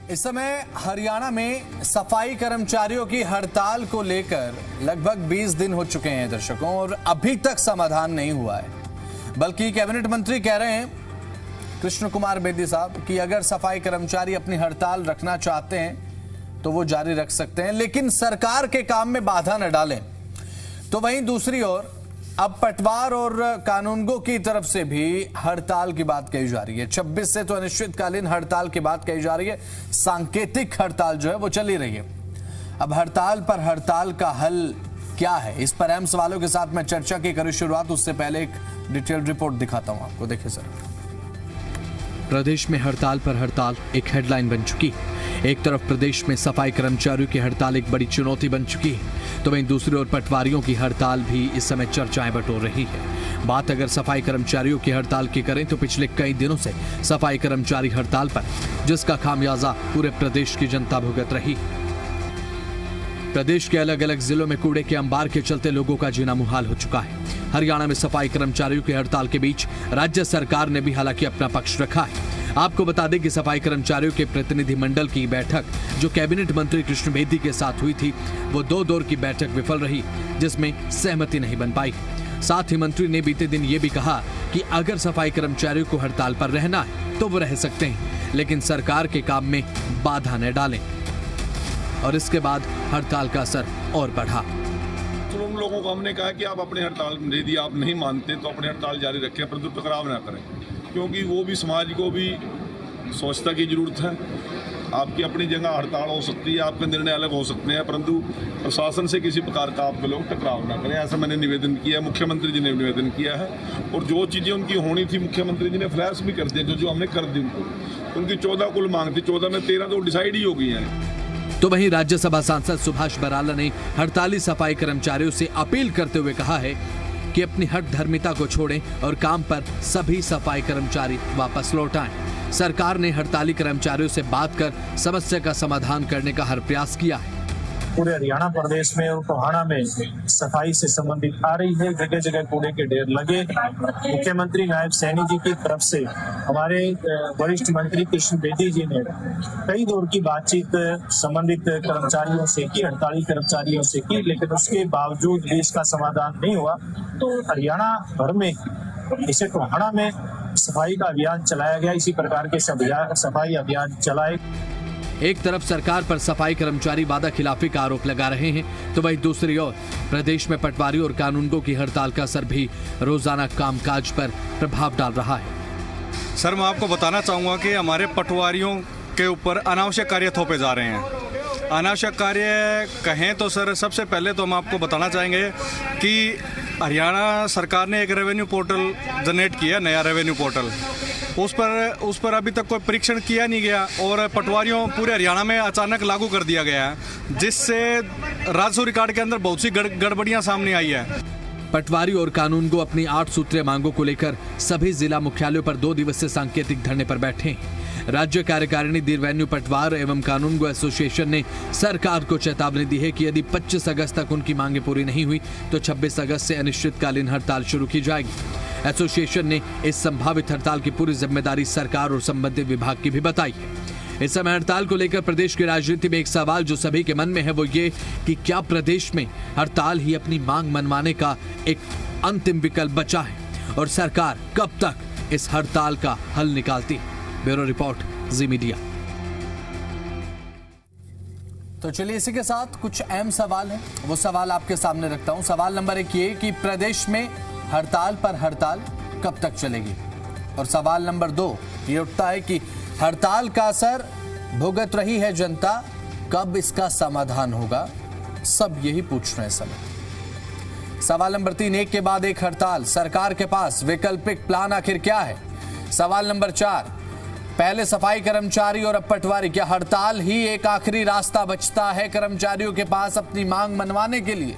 इस समय हरियाणा में सफाई कर्मचारियों की हड़ताल को लेकर लगभग 20 दिन हो चुके हैं दर्शकों, और अभी तक समाधान नहीं हुआ है। बल्कि कैबिनेट मंत्री कह रहे हैं कृष्ण कुमार बेदी साहब कि अगर सफाई कर्मचारी अपनी हड़ताल रखना चाहते हैं तो वो जारी रख सकते हैं, लेकिन सरकार के काम में बाधा न डालें। तो वहीं दूसरी ओर अब पटवार और कानूनगो की तरफ से भी हड़ताल की बात कही जा रही है। 26 से तो अनिश्चितकालीन हड़ताल की बात कही जा रही है। सांकेतिक हड़ताल जो है वो चली रही है। अब हड़ताल पर हड़ताल का हल क्या है, इस पर अहम सवालों के साथ मैं चर्चा की करूं शुरुआत। उससे पहले एक डिटेल रिपोर्ट दिखाता हूं आपको, देखिए सर। प्रदेश में हड़ताल पर हड़ताल एक हेडलाइन बन चुकी है। एक तरफ प्रदेश में सफाई कर्मचारियों की हड़ताल एक बड़ी चुनौती बन चुकी है, तो वहीं दूसरी ओर पटवारियों की हड़ताल भी इस समय चर्चाएं बटोर रही है। बात अगर सफाई कर्मचारियों की हड़ताल की करें तो पिछले कई दिनों से सफाई कर्मचारी हड़ताल पर, जिसका खामियाजा पूरे प्रदेश की जनता भुगत रही है। प्रदेश के अलग अलग जिलों में कूड़े के अंबार के चलते लोगों का जीना मुहाल हो चुका है। हरियाणा में सफाई कर्मचारियों की हड़ताल के बीच राज्य सरकार ने भी हालांकि अपना पक्ष रखा है। आपको बता दें कि सफाई कर्मचारियों के प्रतिनिधिमंडल की बैठक जो कैबिनेट मंत्री कृष्ण बेदी के साथ हुई थी, वो 2 दौर की बैठक विफल रही, जिसमें सहमति नहीं बन पाई। साथ ही मंत्री ने बीते दिन ये भी कहा कि अगर सफाई कर्मचारियों को हड़ताल पर रहना है तो वो रह सकते हैं, लेकिन सरकार के काम में बाधा न डालें। और इसके बाद हड़ताल का असर और बढ़ा। तो उन लोगों को हमने कहा कि आप अपनी हड़ताल, यदि आप नहीं मानते तो अपनी हड़ताल जारी रखें, परंतु टकराव ना करें, क्योंकि वो भी समाज को भी सोचता की जरूरत है। आपकी अपनी जगह हड़ताल हो सकती है, आपके निर्णय अलग हो सकते हैं, परंतु प्रशासन से किसी प्रकार का आप लोग टकराव ना करें, ऐसा मैंने निवेदन किया है। मुख्यमंत्री जी ने निवेदन किया है, और जो चीज़ें उनकी होनी थी मुख्यमंत्री जी ने फ्लैश भी कर दिया, जो हमने कर दी उनको। उनकी 14 कुल मांग थी, 14 में 13 तो डिसाइड ही हो गई हैं। तो वहीं राज्यसभा सांसद सुभाष बराला ने हड़ताली सफाई कर्मचारियों से अपील करते हुए कहा है कि अपनी हठधर्मिता को छोड़ें और काम पर सभी सफाई कर्मचारी वापस लौट आएं। सरकार ने हड़ताली कर्मचारियों से बात कर समस्या का समाधान करने का हर प्रयास किया है। पूरे हरियाणा प्रदेश में और टोहाना में सफाई से संबंधित आ रही है, जगह जगह कूड़े के ढेर लगे। मुख्यमंत्री नायब सैनी जी की तरफ से हमारे वरिष्ठ मंत्री कृष्ण बेदी जी ने कई दौर की बातचीत संबंधित कर्मचारियों से की, हड़ताली कर्मचारियों से की, लेकिन उसके बावजूद भी इसका समाधान नहीं हुआ। तो हरियाणा भर में, इसे टोहाना में सफाई का अभियान चलाया गया। इसी प्रकार के सफाई अभियान चलाए। एक तरफ सरकार पर सफाई कर्मचारी वादा खिलाफी का आरोप लगा रहे हैं, तो वहीं दूसरी ओर प्रदेश में पटवारी और कानूनगो की हड़ताल का असर भी रोजाना कामकाज पर प्रभाव डाल रहा है। सर, मैं आपको बताना चाहूँगा कि हमारे पटवारियों के ऊपर अनावश्यक कार्य थोपे जा रहे हैं। अनावश्यक कार्य कहें तो सर, सबसे पहले तो हम आपको बताना चाहेंगे कि हरियाणा सरकार ने एक रेवेन्यू पोर्टल जनरेट किया, नया रेवेन्यू पोर्टल। उस पर अभी तक कोई परीक्षण किया नहीं गया, और पटवारियों पूरे हरियाणा में अचानक लागू कर दिया गया है, जिससे राजस्व रिकॉर्ड के अंदर बहुत सी गड़बड़ियां सामने आई है। पटवारी और कानूनगो अपनी 8 सूत्रीय मांगों को लेकर सभी जिला मुख्यालयों पर 2 दिवसीय सांकेतिक धरने पर बैठे हैं। राज्य कार्यकारिणी रेवेन्यू पटवार एवं कानूनगो एसोसिएशन ने सरकार को चेतावनी दी है कि यदि 25 अगस्त तक उनकी मांगें पूरी नहीं हुई तो 26 अगस्त से अनिश्चितकालीन हड़ताल शुरू की जाएगी। एसोसिएशन ने इस संभावित हड़ताल की पूरी जिम्मेदारी सरकार और संबंधित विभाग की भी बताई है। इस समय हड़ताल को लेकर प्रदेश की राजनीति में एक सवाल जो सभी के मन में है, वो ये कि क्या प्रदेश में हड़ताल ही अपनी मांग मनवाने का एक अंतिम विकल्प बचा है, और सरकार कब तक इस हड़ताल का हल निकालती है। ब्यूरो रिपोर्ट, जी मीडिया। तो चलिए इसी के साथ कुछ अहम सवाल हैं, वो सवाल आपके सामने रखता हूं। सवाल नंबर 1 ये कि प्रदेश में हड़ताल पर हड़ताल कब तक चलेगी, और सवाल नंबर 2 ये उठता है कि हड़ताल का असर भुगत रही है जनता, कब इसका समाधान होगा। सब यही पूछ रहे हैं समय। सवाल नंबर 3 एक के बाद एक हड़ताल, सरकार के पास वैकल्पिक प्लान आखिर क्या है। सवाल नंबर 4 पहले सफाई कर्मचारी और अब पटवारी, क्या हड़ताल ही एक आखिरी रास्ता बचता है कर्मचारियों के पास अपनी मांग मनवाने के लिए।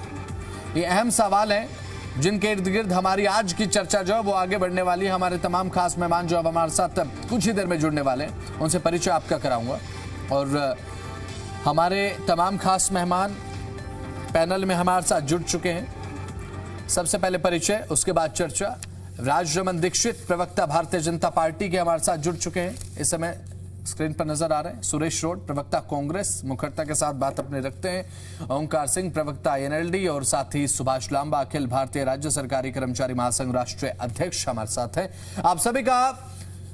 ये अहम सवाल है जिनके इर्द गिर्द हमारी आज की चर्चा जो है वो आगे बढ़ने वाली है। हमारे तमाम खास मेहमान जो अब हमारे साथ कुछ ही देर में जुड़ने वाले हैं, उनसे परिचय आपका कराऊंगा। और हमारे तमाम खास मेहमान पैनल में हमारे साथ जुड़ चुके हैं। सबसे पहले परिचय, उसके बाद चर्चा। राजरमन दीक्षित, प्रवक्ता भारतीय जनता पार्टी के, हमारे साथ जुड़ चुके हैं। इस समय स्क्रीन पर नजर आ रहे हैं। सुरेश रोड प्रवक्ता कांग्रेस मुखर्ता के साथ बात अपने रखते हैं। ओंकार सिंह प्रवक्ता एनएलडी और साथ ही सुभाष लांबा अखिल भारतीय राज्य सरकारी कर्मचारी महासंघ राष्ट्रीय अध्यक्ष हमारे साथ हैं। आप सभी का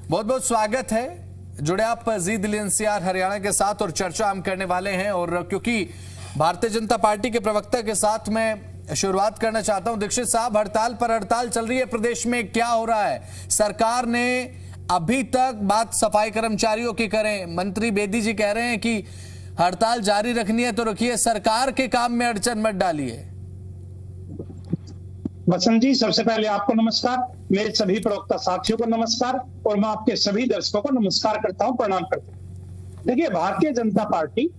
बहुत बहुत स्वागत है। जुड़े आप जी दिल्ली एनसीआर हरियाणा के साथ और चर्चा हम करने वाले हैं। और क्योंकि भारतीय जनता पार्टी के प्रवक्ता के साथ मैं शुरुआत करना चाहता हूं। दीक्षित साहब, हड़ताल पर हड़ताल चल रही है प्रदेश में, क्या हो रहा है? सरकार ने अभी तक बात सफाई कर्मचारियों की करें, मंत्री बेदी जी कह रहे हैं कि हड़ताल जारी रखनी है तो रखिए, सरकार के काम में अड़चन मत डालिए। बसंत जी, सबसे पहले आपको नमस्कार, मेरे सभी प्रवक्ता साथियों को नमस्कार और मैं आपके सभी दर्शकों को नमस्कार करता हूं, प्रणाम करता हूं। देखिए, भारतीय जनता पार्टी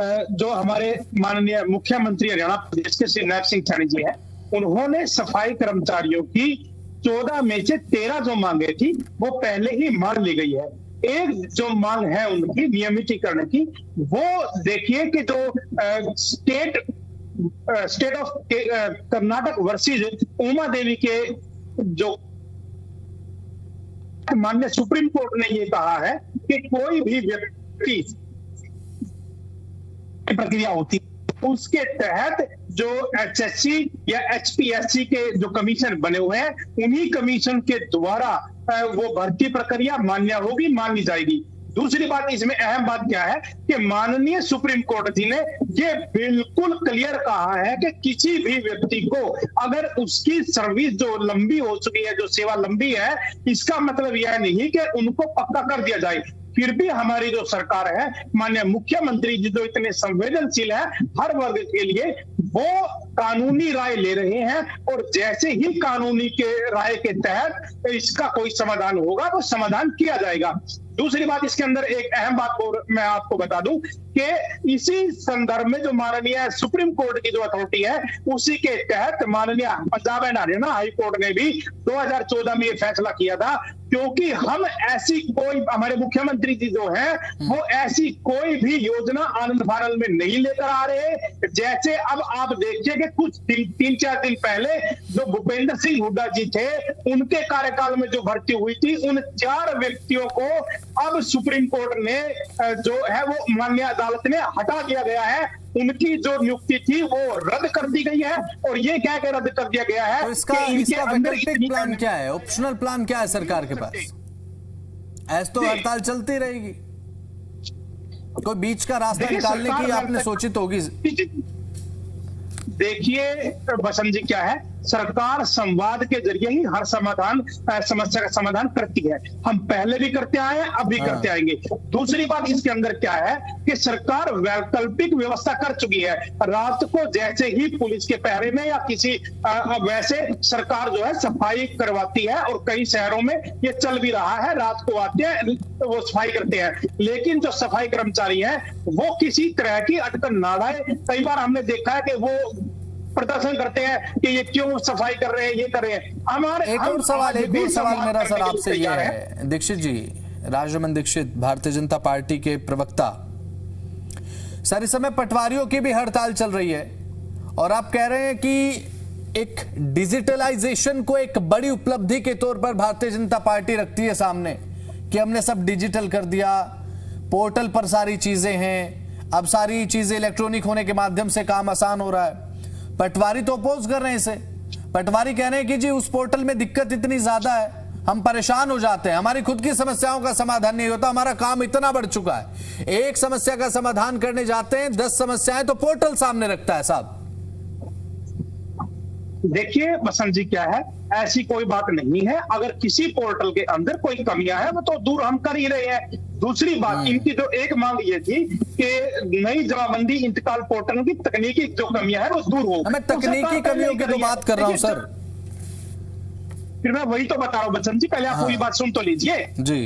जो हमारे माननीय मुख्यमंत्री हरियाणा प्रदेश के श्री नायब सिंह सैनी जी हैं, उन्होंने सफाई कर्मचारियों की 14 में से 13 जो मांगे थी वो पहले ही मान ली गई है। एक जो मांग है उनकी नियमितीकरण की, वो देखिए कि जो state of Karnataka versus Uma Devi के जो माननीय सुप्रीम कोर्ट ने ये कहा है कि कोई भी व्यक्ति प्रक्रिया होती उसके तहत जो एचएससी या एचपीएससी के जो कमीशन बने हुए हैं, उन्हीं कमीशन के द्वारा वो भर्ती प्रक्रिया मान्य होगी, मानी जाएगी। दूसरी बात, इसमें अहम बात क्या है कि माननीय सुप्रीम कोर्ट जी ने ये बिल्कुल क्लियर कहा है कि किसी भी व्यक्ति को अगर उसकी सर्विस जो लंबी हो चुकी है, जो सेवा लंबी है, इसका मतलब यह नहीं कि उनको पक्का कर दिया जाए। फिर भी हमारी जो सरकार है, माननीय मुख्यमंत्री जी जो इतने संवेदनशील है हर वर्ग के लिए, वो कानूनी राय ले रहे हैं और जैसे ही कानूनी के राय के तहत इसका कोई समाधान होगा तो समाधान किया जाएगा। दूसरी बात, इसके अंदर एक अहम बात और मैं आपको बता दूं कि इसी संदर्भ में जो माननीय सुप्रीम कोर्ट की जो अथॉरिटी है, उसी के तहत माननीय Punjab and Haryana high court ने भी 2014 में ये फैसला किया था, क्योंकि हम ऐसी कोई, हमारे मुख्यमंत्री जी जो है वो ऐसी कोई भी योजना आनंद फानल में नहीं लेकर आ रहे। जैसे अब आप देखिए कि कुछ 3-4 दिन पहले जो भूपेंद्र सिंह हुड्डा जी थे, उनके कार्यकाल में जो भर्ती हुई थी, उन 4 व्यक्तियों को अब सुप्रीम कोर्ट ने जो है वो माननीय अदालत ने हटा दिया गया है। उनकी जो नियुक्ति थी वो रद्द कर दी गई है। और ये क्या के रद्द कर दिया गया है? तो इसका वैकल्पिक प्लान क्या है, ऑप्शनल प्लान क्या है सरकार के पास? ऐसे तो हड़ताल चलती रहेगी, कोई बीच का रास्ता निकालने की आपने सोची तो होगी। देखिए बसंत जी, क्या है, सरकार संवाद के जरिए ही हर समस्या का समाधान करती है। हम पहले भी करते आए हैं, अब भी करते आएंगे। दूसरी बात इसके अंदर क्या है कि सरकार वैकल्पिक व्यवस्था कर चुकी है। रात को जैसे ही पुलिस के पहरे में या किसी वैसे सरकार जो है सफाई करवाती है, और कई शहरों में ये चल भी रहा है, रात को आते हैं तो वो सफाई करते हैं। लेकिन जो सफाई कर्मचारी हैं वो किसी तरह की अटकन ना लाए। कई बार हमने देखा है कि वो प्रदर्शन करते हैं कि ये क्यों सफाई कर रहे हैं, ये कर रहे हैं। हमारे एक और सवाल मेरा सर आपसे ये है, दीक्षित जी, राजमन दीक्षित, भारतीय जनता पार्टी के प्रवक्ता सर, इस समय पटवारियों की भी हड़ताल चल रही है और आप कह रहे हैं कि एक डिजिटलाइजेशन को एक बड़ी उपलब्धि के तौर पर भारतीय जनता पार्टी रखती है सामने कि हमने सब डिजिटल कर दिया, पोर्टल पर सारी चीजें हैं, अब सारी चीजें इलेक्ट्रॉनिक होने के माध्यम से काम आसान हो रहा है। पटवारी तो अपोज कर रहे हैं इसे। पटवारी कह रहे हैं कि जी उस पोर्टल में दिक्कत इतनी ज्यादा है, हम परेशान हो जाते हैं, हमारी खुद की समस्याओं का समाधान नहीं होता, हमारा काम इतना बढ़ चुका है, एक समस्या का समाधान करने जाते हैं 10 समस्याएं तो पोर्टल सामने रखता है। साहब देखिए बसंत जी, क्या है, ऐसी कोई बात नहीं है। अगर किसी पोर्टल के अंदर कोई कमियां है वो तो दूर हम कर ही रहे हैं। दूसरी बात, इनकी जो एक मांग ये थी कि नई जमाबंदी इंतकाल पोर्टल की तकनीकी जो कमियां है वो दूर हो। मैं तकनीकी कमियों की तो बात कर रहा हूं सर। फिर मैं वही तो बता रहा हूँ बच्चन जी, पहले आप पूरी बात सुन तो लीजिए।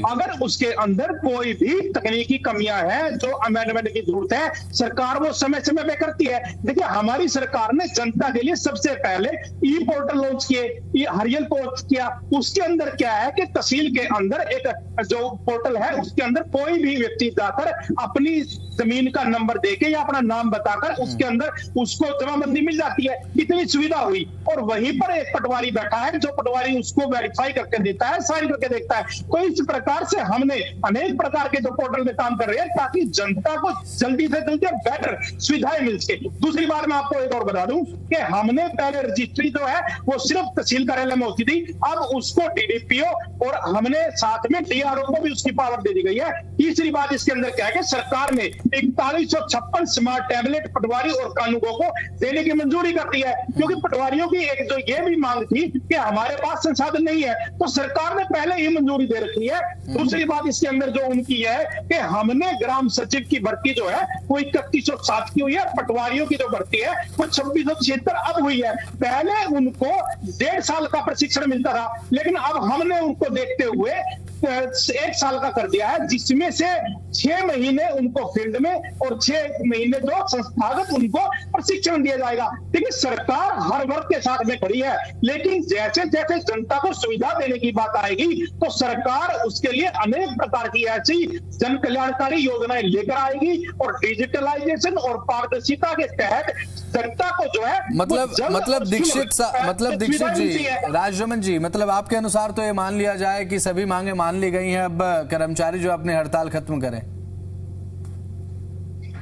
अगर उसके अंदर कोई भी तकनीकी कमियां हैं जो अमेंडमेंट की जरूरत है, सरकार वो समय समय पे करती है। देखिए, हमारी सरकार ने जनता के लिए सबसे पहले ई पोर्टल लॉन्च किए, ई हरियल लॉन्च किया। उसके अंदर क्या है कि तहसील के अंदर एक जो पोर्टल है उसके अंदर कोई भी व्यक्ति जाकर अपनी जमीन का नंबर देके या अपना नाम बताकर उसके अंदर उसको जमाबंदी मिल जाती है। इतनी सुविधा हुई। और वहीं पर एक पटवारी बैठा है जो पटवारी उसको वेरीफाई करके देता है, साइन करके देखता है। तो इस प्रकार से हमने अनेक प्रकार के जो पोर्टल में काम कर रहे हैं ताकि जनता को जल्दी से जल्दी बेटर सुविधाएं मिल सके। दूसरी बात मैं आपको एक और बता दूं कि हमने पहले रजिस्ट्री जो है वो सिर्फ तहसील कार्यालय में होती थी, अब उसको डीडीपीओ और हमने साथ में डीआरओ को भी उसकी पावर दे दी गई है। तीसरी बात इसके अंदर क्या है कि सरकार ने 4156 स्मार्ट टैबलेट पटवारी और कानूनगो को देने की मंजूरी कर दी है, क्योंकि पटवारियों की एक जो ये भी मांग थी कि हमारे पास संसाधन नहीं है, तो सरकार ने पहले ही मंजूरी दे रखी है। दूसरी बात इसके अंदर जो उनकी है कि हमने ग्राम सचिव की भर्ती जो है वो 3107 की हुई है, पटवारियों की जो भर्ती है वो 2676 अब हुई है। पहले उनको 1.5 साल का प्रशिक्षण मिलता था, लेकिन अब हमने उनको देखते हुए 1 साल का कर दिया है, जिसमें से 6 महीने उनको फील्ड में और 6 महीने जो संस्थागत उनको प्रशिक्षण दिया जाएगा। देखिए सरकार हर वर्ग के साथ में खड़ी है, लेकिन जैसे जैसे जनता को सुविधा देने की बात आएगी तो सरकार उसके लिए अनेक प्रकार की ऐसी जन कल्याणकारी योजनाएं लेकर आएगी और डिजिटलाइजेशन और पारदर्शिता के तहत जनता को जो है मतलब दीक्षित जी, राजरमन जी, मतलब आपके अनुसार तो ये मान लिया जाए कि सभी मांगे मान ली गई हैं, अब कर्मचारी जो अपनी हड़ताल खत्म करें।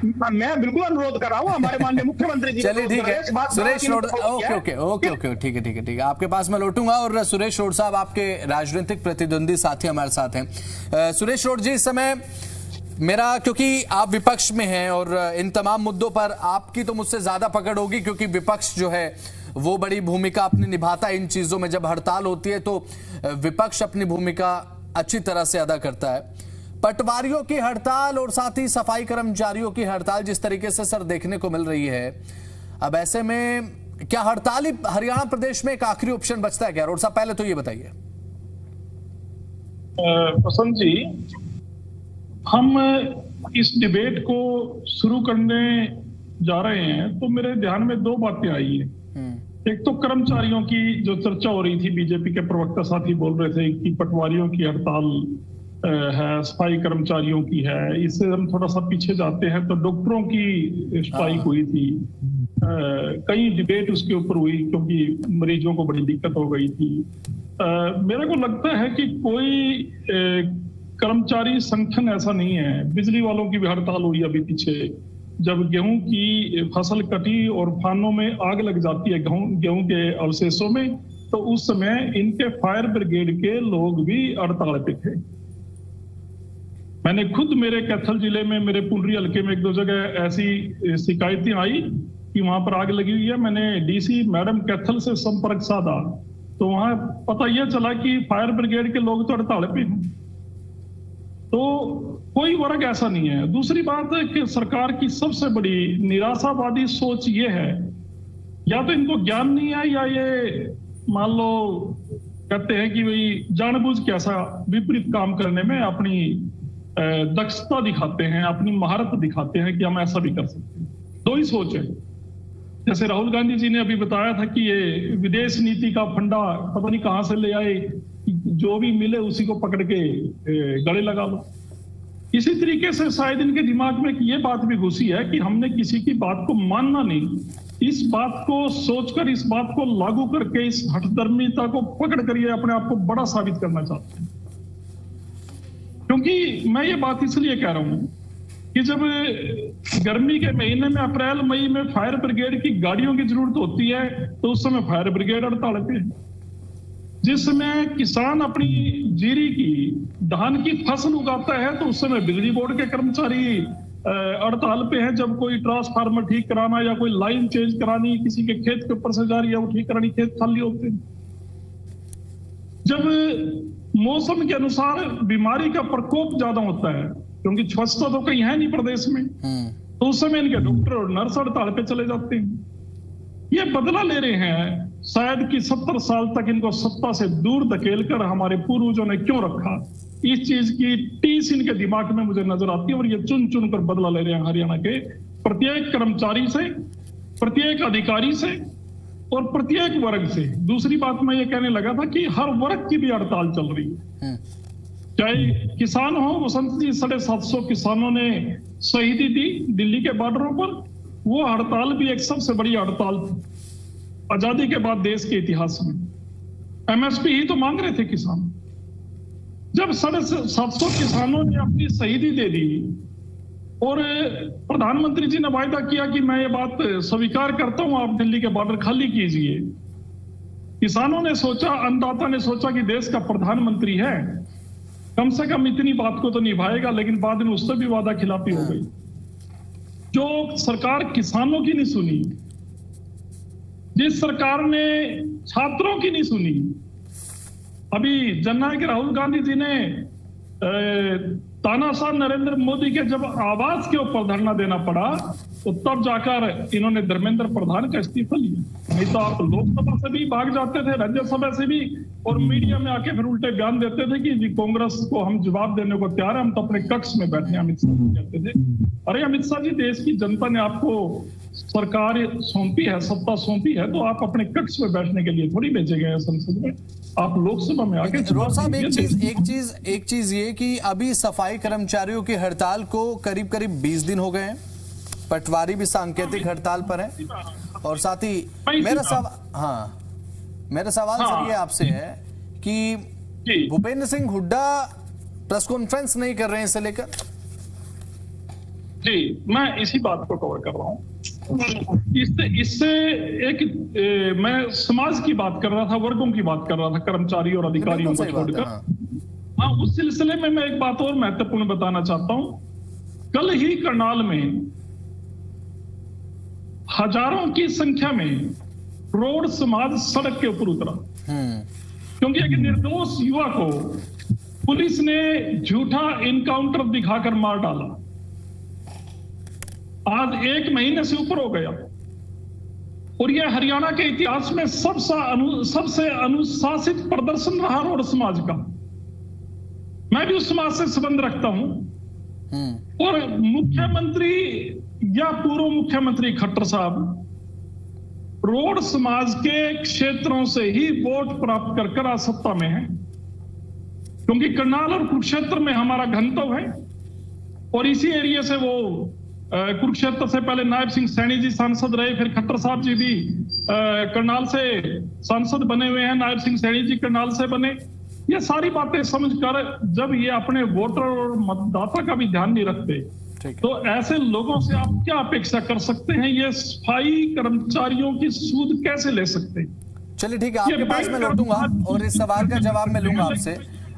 मैं बिल्कुल अनुरोध कर रहा हूं हमारे माननीय मुख्यमंत्री जी। चलिए ठीक है सुरेश रोड, ओके ठीक है आपके पास मैं लौटूंगा। और सुरेश रोड साहब आपके राजनीतिक प्रतिद्वंदी साथी हमारे साथ हैं। सुरेश रोड जी, इस समय मेरा, क्योंकि आप विपक्ष में हैं और इन तमाम मुद्दों पर आपकी तो मुझसे ज्यादा पकड़ होगी, क्योंकि विपक्ष जो है वो बड़ी भूमिका अपनी निभाता है इन चीजों में। जब हड़ताल होती है तो विपक्ष अपनी भूमिका अच्छी तरह से अदा करता है। पटवारियों की हड़ताल और साथ ही सफाई कर्मचारियों की हड़ताल जिस तरीके से सर देखने को मिल रही है, अब ऐसे में क्या हड़ताल ही हरियाणा प्रदेश में एक आखिरी ऑप्शन बचता है क्या? रोड साहब पहले तो ये बताइए। पसंद जी, हम इस डिबेट को शुरू करने जा रहे हैं तो मेरे ध्यान में 2 बातें आई हैं। एक तो कर्मचारियों की जो चर्चा हो रही थी, बीजेपी के प्रवक्ता साथी बोल रहे थे कि पटवारियों की हड़ताल है, सफाई कर्मचारियों की है। इससे हम थोड़ा सा पीछे जाते हैं तो डॉक्टरों की स्ट्राइक हुई थी, कई डिबेट उसके ऊपर हुई क्योंकि मरीजों को बड़ी दिक्कत हो गई थी। मेरे को लगता है कि कोई कर्मचारी संगठन ऐसा नहीं है। बिजली वालों की भी हड़ताल हुई अभी पीछे, जब गेहूं की फसल कटी और फानों में आग लग जाती है गेहूं के अवशेषों में, तो उस समय इनके फायर ब्रिगेड के लोग भी हड़ताल पे थे। मैंने खुद मेरे कैथल जिले में, मेरे पुंडरी हल्के में 1-2 जगह ऐसी शिकायतें आई कि वहां पर आग लगी हुई है। मैंने डीसी मैडम कैथल से संपर्क साधा तो वहां पता यह चला कि फायर ब्रिगेड के लोग तो हड़ताल पे हैं। तो कोई वर्ग ऐसा नहीं है। दूसरी बात है कि सरकार की सबसे बड़ी निराशावादी सोच ये है, या तो इनको ज्ञान नहीं है या ये मान लो कहते हैं कि भाई जानबूझ के ऐसा विपरीत काम करने में अपनी दक्षता दिखाते हैं, अपनी महारत दिखाते हैं कि हम ऐसा भी कर सकते हैं। 2 ही सोच है। जैसे राहुल गांधी जी ने अभी बताया था कि ये विदेश नीति का फंडा पता नहीं कहां से ले आए, जो भी मिले उसी को पकड़ के गले लगा लो। इसी तरीके से शायद इनके दिमाग में ये बात भी घुसी है कि हमने किसी की बात को मानना नहीं, इस बात को सोचकर, इस बात को लागू करके, इस हठधर्मिता को पकड़ कर ये अपने आप को बड़ा साबित करना चाहते हैं। क्योंकि मैं ये बात इसलिए कह रहा हूं कि जब गर्मी के महीने में अप्रैल मई में फायर ब्रिगेड की गाड़ियों की जरूरत होती है तो उस समय फायर ब्रिगेड हड़ताल पे, जिस समय किसान अपनी जीरी की धान की फसल उगाता है तो उस समय बिजली बोर्ड के कर्मचारी हड़ताल पे हैं। जब कोई ट्रांसफार्मर ठीक कराना या कोई लाइन चेंज करानी, किसी के खेत के ऊपर से जा रही है वो ठीक करानी, खेत खाली होते हैं। जब मौसम के अनुसार बीमारी का प्रकोप ज्यादा होता है, क्योंकि स्वच्छता तो कहीं है नहीं प्रदेश में, तो उस समय इनके डॉक्टर और नर्स हड़ताल पे चले जाते हैं। ये बदला ले रहे हैं शायद कि 70 साल तक इनको सत्ता से दूर धकेलकर हमारे पूर्वजों ने क्यों रखा, इस चीज की टीस इनके दिमाग में मुझे नजर आती है। और ये चुन चुन कर बदला ले रहे हैं हरियाणा के प्रत्येक कर्मचारी से, प्रत्येक अधिकारी से और प्रत्येक वर्ग से। दूसरी बात मैं ये कहने लगा था कि हर वर्ग की भी हड़ताल चल रही है, चाहे किसान हो। वसंत जी, 750 किसानों ने शहीदी दी दिल्ली के बॉर्डरों पर, वो हड़ताल भी एक सबसे बड़ी हड़ताल थी। आजादी के बाद देश के इतिहास में। एमएसपी ही तो मांग रहे थे किसान। जब 750 किसानों ने अपनी शहीदी दे दी और प्रधानमंत्री जी ने वायदा किया कि मैं ये बात स्वीकार करता हूं, आप दिल्ली के बॉर्डर खाली कीजिए, किसानों ने सोचा, अन्नदाता ने सोचा कि देश का प्रधानमंत्री है, कम से कम इतनी बात को तो निभाएगा, लेकिन बाद में उससे भी वादा खिलाफी हो गई। जो सरकार किसानों की नहीं सुनी, जिस सरकार ने छात्रों की नहीं सुनी, अभी जननायक राहुल गांधी जी ने तानाशाह नरेंद्र मोदी के जब आवास के ऊपर धरना देना पड़ा तो तब जाकर इन्होंने धर्मेंद्र प्रधान का इस्तीफा लिया। नहीं तो आप लोकसभा से भी भाग जाते थे, राज्यसभा से भी, और मीडिया में आके फिर उल्टे बयान देते थे कि जी कांग्रेस को हम जवाब देने को तैयार है, हम तो अपने कक्ष में बैठे हैं, अमित शाह जी कहते थे। अरे अमित शाह जी, देश की जनता ने आपको सरकार सौंपी है, सत्ता सौंपी है, तो आप अपने कक्ष में बैठने के लिए थोड़ी भेजे गए हैं संसद में, आप लोकसभा में आके। रोड साहब, एक चीज ये कि अभी सफाई कर्मचारियों की हड़ताल को करीब 20 दिन हो गए हैं, पटवारी भी सांकेतिक हड़ताल पर है, और साथ ही मेरा सवाल सर ये आपसे है कि भूपेंद्र सिंह हुड्डा प्रेस कॉन्फ्रेंस नहीं कर रहे हैं इसे लेकर। जी, मैं इसी बात को कवर कर रहा हूँ। इससे एक मैं समाज की बात कर रहा था, वर्गों की बात कर रहा था, कर्मचारी और अधिकारियों को छोड़कर। हाँ, उस सिलसिले में मैं एक बात और महत्वपूर्ण बताना चाहता हूं। कल ही करनाल में हजारों की संख्या में रोड समाज सड़क के ऊपर उतरा, क्योंकि एक निर्दोष युवा को पुलिस ने झूठा इनकाउंटर दिखाकर मार डाला। आज 1 महीने से ऊपर हो गया, और यह हरियाणा के इतिहास में सबसे अनुशासित प्रदर्शन रहा रोड समाज का। मैं भी उस समाज से संबंध रखता हूं, और मुख्यमंत्री या पूर्व मुख्यमंत्री खट्टर साहब रोड समाज के क्षेत्रों से ही वोट प्राप्त कर आज सत्ता में है, क्योंकि करनाल और कुरुक्षेत्र में हमारा घनत्व है, और इसी एरिया से वो कुरुक्षेत्र से पहले नायब सिंह सैनी जी सांसद रहे, फिर खट्टर साहब जी भी करनाल से सांसद बने हुए हैं, नायब सिंह सैनी जी करनाल से बने। ये सारी बातें समझकर जब ये अपने वोटर और मतदाता का भी ध्यान नहीं रखते, तो ऐसे लोगों से आप क्या अपेक्षा कर सकते हैं? ये सफाई कर्मचारियों की सूद कैसे ले सकते हैं? चलिए ठीक है, आपके पास मैं लौटूंगा और इस सवाल का जवाब मैं लूंगा आपसे।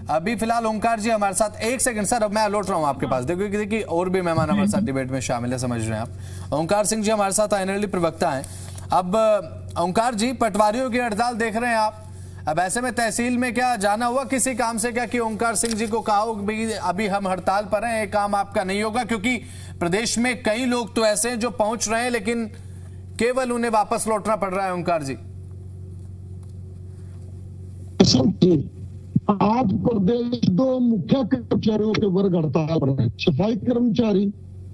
अभी फिलहाल ओंकार जी हमारे साथ, एक सेकंड सर, अब मैं लौट रहा हूं आपके पास। देखिए और भी मेहमान हमारे साथ डिबेट में शामिल है, समझ रहे हैं आप। ओंकार सिंह जी हमारे साथ आईएनएलडी प्रवक्ता हैं। अब ओंकार जी, पटवारियों की हड़ताल देख रहे हैं आप, अब ऐसे में तहसील में क्या जाना हुआ किसी काम से क्या कि ओंकार सिंह जी को कहा हो कि अभी हम हड़ताल पर हैं, ये काम आपका नहीं होगा? क्योंकि प्रदेश में कई लोग तो ऐसे हैं जो पहुंच रहे हैं लेकिन केवल उन्हें वापस लौटना पड़ रहा है। ओंकार जी, आज प्रदेश 2 मुख्य कर्मचारियों के वर्ग हड़ताल पर है। सफाई कर्मचारी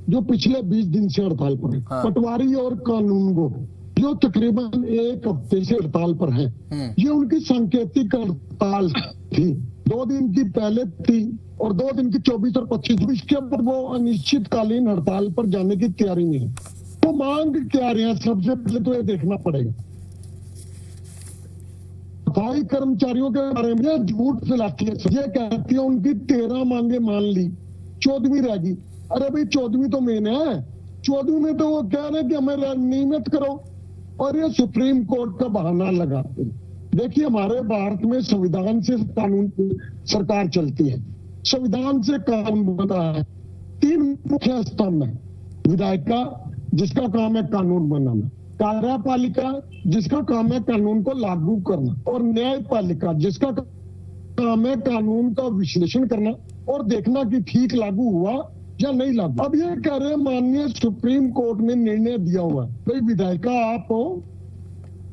जो पिछले 20 दिन से हड़ताल पर है, पटवारी और कानूनगो जो तकरीबन 1 हफ्ते से हड़ताल पर है। ये उनकी सांकेतिक हड़ताल थी, 2 दिन की पहले थी और 2 दिन की 24 और 25। इसके बाद वो अनिश्चितकालीन हड़ताल पर जाने की तैयारी में है। तो मांग क्या रही है, सबसे पहले तो ये देखना पड़ेगा। सफाई कर्मचारियों के बारे में झूठ फैलाती है, ये कहती है उनकी 13 मांगे मान ली, 14वीं रह गई। अरे भाई 14वीं तो मेन है, 14वीं में तो वो कह रहे हैं कि हमें नियमित करो, और ये सुप्रीम कोर्ट का बहाना लगाते हैं। देखिए, हमारे भारत में संविधान से कानून सरकार चलती है, संविधान से कानून बनता है। 3 मुख्य स्तंभ है, विधायिका जिसका काम है कानून बनाना, कार्यपालिका जिसका काम है कानून को लागू करना, और न्यायपालिका जिसका काम है कानून का विश्लेषण करना और देखना कि ठीक लागू हुआ या नहीं लागू। अब ये कह रहे हैं माननीय सुप्रीम कोर्ट ने निर्णय दिया हुआ है, भाई विधायिका आप हो,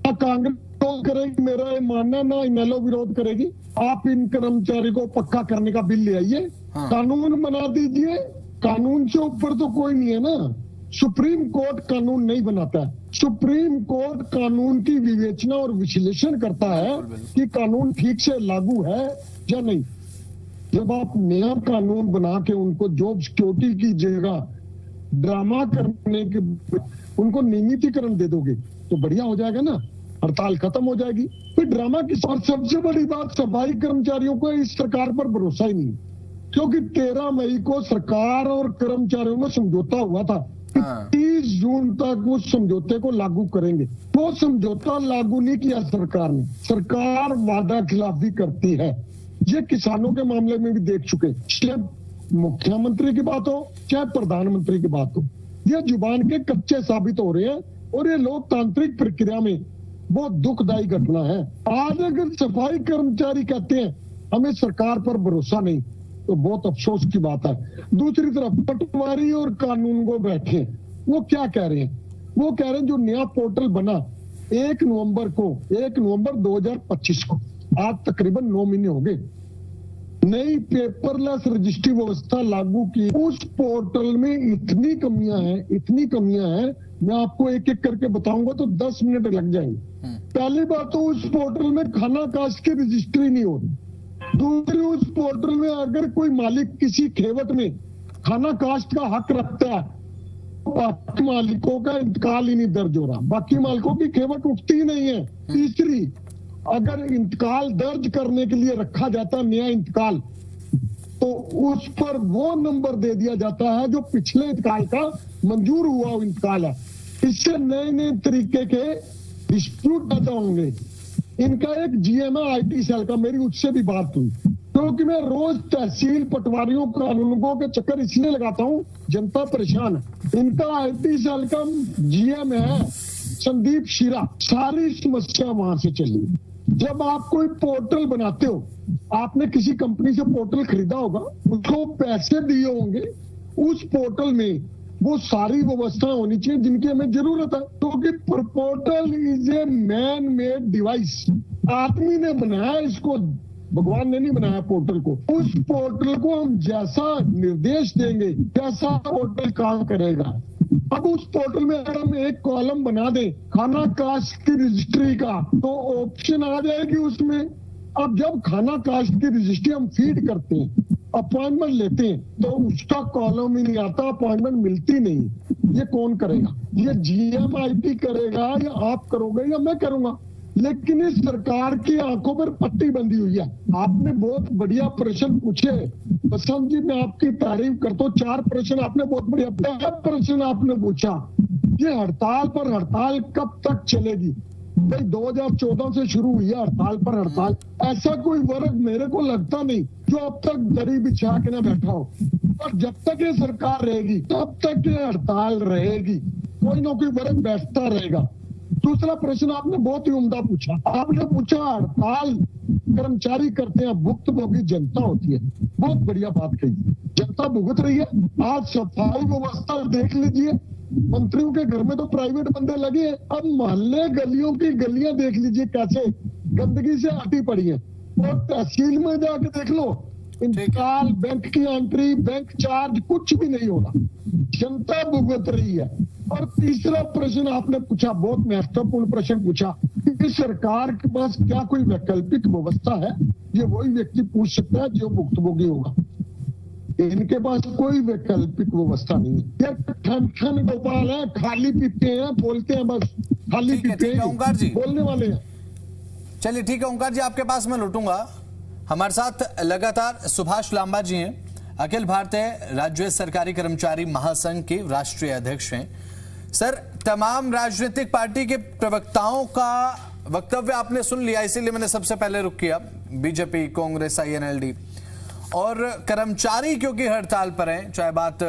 कांग्रेस विरोध करेगी, मेरा ये मानना, ना इनेलो विरोध करेगी, आप इन कर्मचारी को पक्का करने का बिल ले आइए, कानून बना दीजिए। कानून से ऊपर तो कोई नहीं है ना, सुप्रीम कोर्ट कानून नहीं बनाता है, सुप्रीम कोर्ट कानून की विवेचना और विश्लेषण करता है कि कानून ठीक से लागू है या नहीं। जब आप नया कानून बना के उनको जॉब सिक्योरिटी की जगह ड्रामा करने के उनको नियमितीकरण दे दोगे तो बढ़िया हो जाएगा ना। हड़ताल खत्म हो जाएगी। फिर ड्रामा की और सबसे बड़ी बात, सफाई कर्मचारियों को इस सरकार पर भरोसा ही नहीं, क्योंकि 13 मई को सरकार और कर्मचारियों में समझौता हुआ था कि 30 जून तक उस समझौते को लागू करेंगे। वो समझौता लागू नहीं किया सरकार ने। सरकार वादा खिलाफी करती है। ये किसानों के मामले में भी देख चुके, चाहे मुख्यमंत्री की बात हो चाहे प्रधानमंत्री की बात हो, ये जुबान के कच्चे साबित हो रहे हैं और ये लोकतांत्रिक प्रक्रिया में बहुत दुखदायी घटना है। आज अगर सफाई कर्मचारी कहते हैं हमें सरकार पर भरोसा नहीं, तो बहुत अफसोस की बात है। दूसरी तरफ पटवारी और कानून को बैठे, वो क्या कह रहे हैं? वो कह रहे हैं जो नया पोर्टल बना 1 नवंबर 2025 को, आज तकरीबन 9 महीने हो गए, नई पेपरलेस रजिस्ट्री व्यवस्था लागू की। उस पोर्टल में इतनी कमियां हैं, मैं आपको एक एक करके बताऊंगा तो 10 मिनट लग जाएंगे। पहली बात तो उस पोर्टल में खाना कास्ट की रजिस्ट्री नहीं हो रही। दूसरी, उस पोर्टल में अगर कोई मालिक किसी खेवट में खाना कास्ट का हक रखता है, बाकी मालिकों का इंतकाल ही नहीं दर्ज हो रहा, बाकी मालिकों की खेवट उठती ही नहीं है। तीसरी, अगर इंतकाल दर्ज करने के लिए रखा जाता नया इंतकाल, तो उस पर वो नंबर दे दिया जाता है जो पिछले इंतकाल का मंजूर हुआ इंतकाल है। इससे नए तरीके के डिस्प्यूट पैदा होंगे। इनका एक जीएम है IT सेल का, मेरी उससे भी बात हुई, क्योंकि मैं रोज तहसील पटवारियों कानूनों के चक्कर इसलिए लगाता हूँ, जनता परेशान है। इनका IT सेल का GM है संदीप शीरा, सारी समस्या वहां से चली। जब आप कोई पोर्टल बनाते हो, आपने किसी कंपनी से पोर्टल खरीदा होगा, उसको पैसे दिए होंगे, उस पोर्टल में वो सारी व्यवस्था होनी चाहिए जिनकी हमें जरूरत है, क्योंकि portal is a man made device. आदमी ने बनाया इसको, भगवान ने नहीं बनाया पोर्टल को। उस पोर्टल को हम जैसा निर्देश देंगे वैसा पोर्टल काम करेगा। अब उस पोर्टल में अगर हम एक कॉलम बना दें खाना कास्ट की रजिस्ट्री का, तो ऑप्शन आ जाएगी उसमें। अब जब खाना कास्ट की रजिस्ट्री हम फीड करते हैं, अपॉइंटमेंट लेते हैं, तो उसका कॉलम ही नहीं आता, अपॉइंटमेंट मिलती नहीं। ये कौन करेगा? ये GM IT करेगा, या आप करोगे या मैं करूंगा? लेकिन इस सरकार की आंखों पर पट्टी बंधी हुई है। आपने बहुत बढ़िया प्रश्न पूछे बसंत जी, मैं आपकी तारीफ करता हूँ। 4 प्रश्न आपने बहुत बढ़िया, पहला प्रश्न आपने पूछा ये हड़ताल पर हड़ताल कब तक चलेगी? भाई 2014 से शुरू हुई है हड़ताल पर हड़ताल। ऐसा कोई वर्ग मेरे को लगता नहीं जो अब तक दरी बिछा के ना बैठा हो, और जब तक ये सरकार रहेगी तब तक ये हड़ताल रहेगी, कोई ना कोई वर्ग बैठता रहेगा। दूसरा प्रश्न आपने बहुत ही उम्दा पूछा, आपने पूछा हड़ताल कर्मचारी करते हैं, भुक्तभोगी जनता होती है। बहुत बढ़िया बात कही, जनता भुगत रही है। आज सफाई व्यवस्था देख लीजिए, मंत्रियों के घर में तो प्राइवेट बंदे लगे हैं। अब मोहल्ले गलियों की गलियां देख लीजिए कैसे गंदगी से आटी पड़ी है। और तहसील में जाके देख लो, इंतकाल, बैंक की एंट्री, बैंक चार्ज कुछ भी नहीं हो रहा, जनता भुगत रही है। और तीसरा प्रश्न आपने पूछा, बहुत महत्वपूर्ण प्रश्न पूछा कि सरकार के पास क्या कोई वैकल्पिक व्यवस्था है? ये वही व्यक्ति पूछ सकता है जो भुक्तभोगी होगा। इनके पास कोई वैकल्पिक व्यवस्था नहीं है। ये ठन गोपाल है, खाली पीते हैं, बोलते हैं, बस खाली पीते हैं, ओंकार जी बोलने वाले हैं। चलिए ठीक है ओंकार जी, आपके पास मैं लौटूंगा। हमारे साथ लगातार सुभाष लांबा जी हैं, अखिल भारतीय राज्य सरकारी कर्मचारी महासंघ के राष्ट्रीय अध्यक्ष हैं। सर, तमाम राजनीतिक पार्टी के प्रवक्ताओं का वक्तव्य आपने सुन लिया, इसीलिए मैंने सबसे पहले रुक किया। बीजेपी, कांग्रेस, INLD और कर्मचारी क्योंकि हड़ताल पर हैं, चाहे बात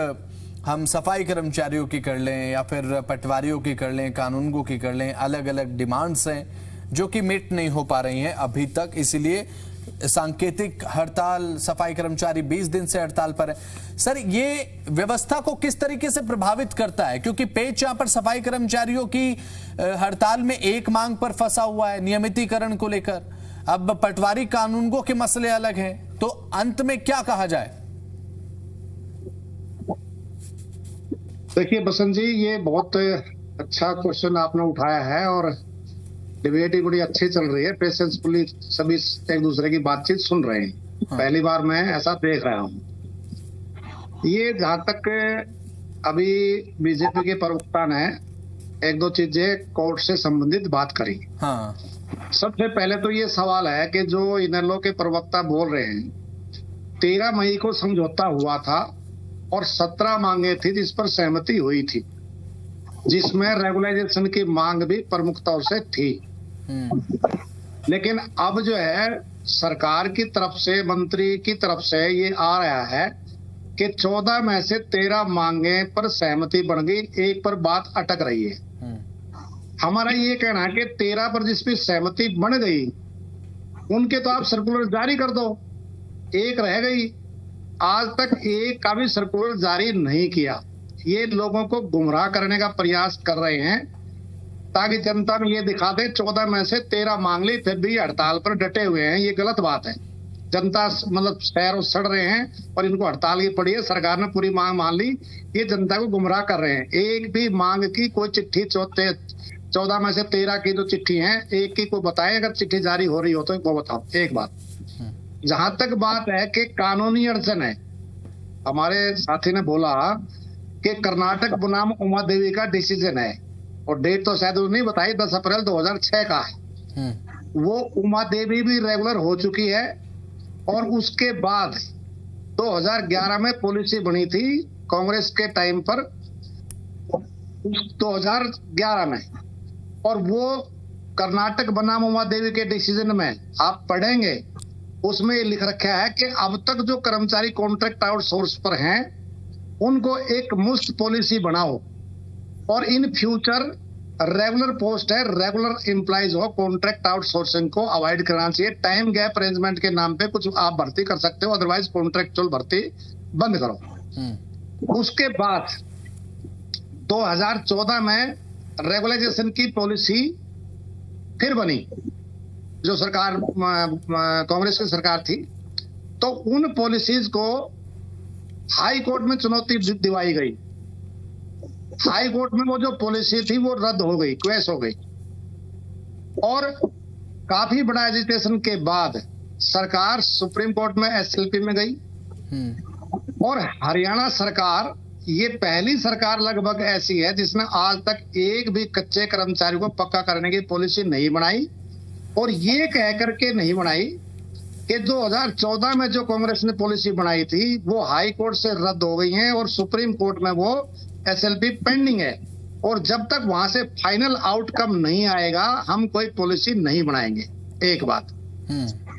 हम सफाई कर्मचारियों की कर लें या फिर पटवारियों की कर लें, कानूनगों की कर लें, अलग अलग डिमांड्स हैं जो कि मीट नहीं हो पा रही हैं अभी तक। इसीलिए सांकेतिक हड़ताल, सफाई कर्मचारी 20 दिन से हड़ताल पर है। सर, ये व्यवस्था को किस तरीके से प्रभावित करता है? क्योंकि पेच यहां पर सफाई कर्मचारियों की हड़ताल में एक मांग पर फंसा हुआ है, नियमितीकरण को लेकर। अब पटवारी कानूनगों के मसले अलग हैं, तो अंत में क्या कहा जाए? देखिए बसंत जी, ये बहुत अच्छा क्वेश्चन आपने उठाया है और डिबेट ही बड़ी अच्छी चल रही है। पेशेंसफुली सभी एक दूसरे की बातचीत सुन रहे हैं। पहली बार मैं ऐसा देख रहा हूँ। ये जहां तक अभी बीजेपी के प्रवक्ता ने एक दो चीजें कोर्ट से संबंधित बात करी। हाँ। सबसे पहले तो ये सवाल है कि जो इनेलो के प्रवक्ता बोल रहे हैं 13 मई को समझौता हुआ था और 17 मांगे थी जिस पर सहमति हुई थी, जिसमें रेगुलाइजेशन की मांग भी प्रमुख तौर से थी। लेकिन अब जो है सरकार की तरफ से, मंत्री की तरफ से ये आ रहा है कि 14 में से 13 मांगे पर सहमति बन गई, एक पर बात अटक रही है। हमारा ये कहना है कि 13 पर जिस पर सहमति बन गई उनके तो आप सर्कुलर जारी कर दो, एक रह गई। आज तक एक का भी सर्कुलर जारी नहीं किया। ये लोगों को गुमराह करने का प्रयास कर रहे हैं ताकि जनता में ये दिखा दे 14 में से 13 मांग ली फिर भी हड़ताल पर डटे हुए हैं। ये गलत बात है। जनता मतलब शहर सड़ रहे हैं और इनको हड़ताल की पड़ी है, सरकार ने पूरी मांग मान ली। ये जनता को गुमराह कर रहे हैं। एक भी मांग की कोई चिट्ठी 14 में से 13 की जो चिट्ठी है एक की कोई बताए, अगर चिट्ठी जारी हो रही हो तो वो बताओ। एक बात। जहां तक बात है कि कानूनी अड़चन है, हमारे साथी ने बोला कि कर्नाटक बनाम उमा देवी का डिसीजन है और डेट तो शायद नहीं बताई, 10 अप्रैल 2006 का है। वो उमा देवी भी रेगुलर हो चुकी है और उसके बाद 2011 में पॉलिसी बनी थी कांग्रेस के टाइम पर 2011 में, और वो कर्नाटक बनाम उमा देवी के डिसीजन में आप पढ़ेंगे उसमें लिख रखा है कि अब तक जो कर्मचारी कॉन्ट्रैक्ट आउटसोर्स पर हैं उनको एक मुफ्त पॉलिसी बनाओ और इन फ्यूचर रेगुलर पोस्ट है, रेगुलर एम्प्लॉइज हो, कॉन्ट्रैक्ट आउटसोर्सिंग को अवॉइड करना चाहिए। टाइम गैप अरेंजमेंट के नाम पे कुछ आप भर्ती कर सकते हो, अदरवाइज कॉन्ट्रैक्चुअल भर्ती बंद करो। उसके बाद 2014 में रेगुलाइजेशन की पॉलिसी फिर बनी, जो सरकार कांग्रेस की सरकार थी, तो उन पॉलिसीज को हाई कोर्ट में चुनौती दिलाई गई। हाई कोर्ट में वो जो पॉलिसी थी वो रद्द हो गई, क्वेश हो गई, और काफी बड़ा एजिटेशन के बाद सरकार सुप्रीम कोर्ट में एसएलपी में गई। और हरियाणा सरकार ये पहली सरकार लगभग ऐसी है जिसने आज तक एक भी कच्चे कर्मचारी को पक्का करने की पॉलिसी नहीं बनाई, और ये कह करके नहीं बनाई कि 2014 में जो कांग्रेस ने पॉलिसी बनाई थी वो हाई कोर्ट से रद्द हो गई है और सुप्रीम कोर्ट में वो एसएलपी पेंडिंग है, और जब तक वहां से फाइनल आउटकम नहीं आएगा हम कोई पॉलिसी नहीं बनाएंगे। एक बात।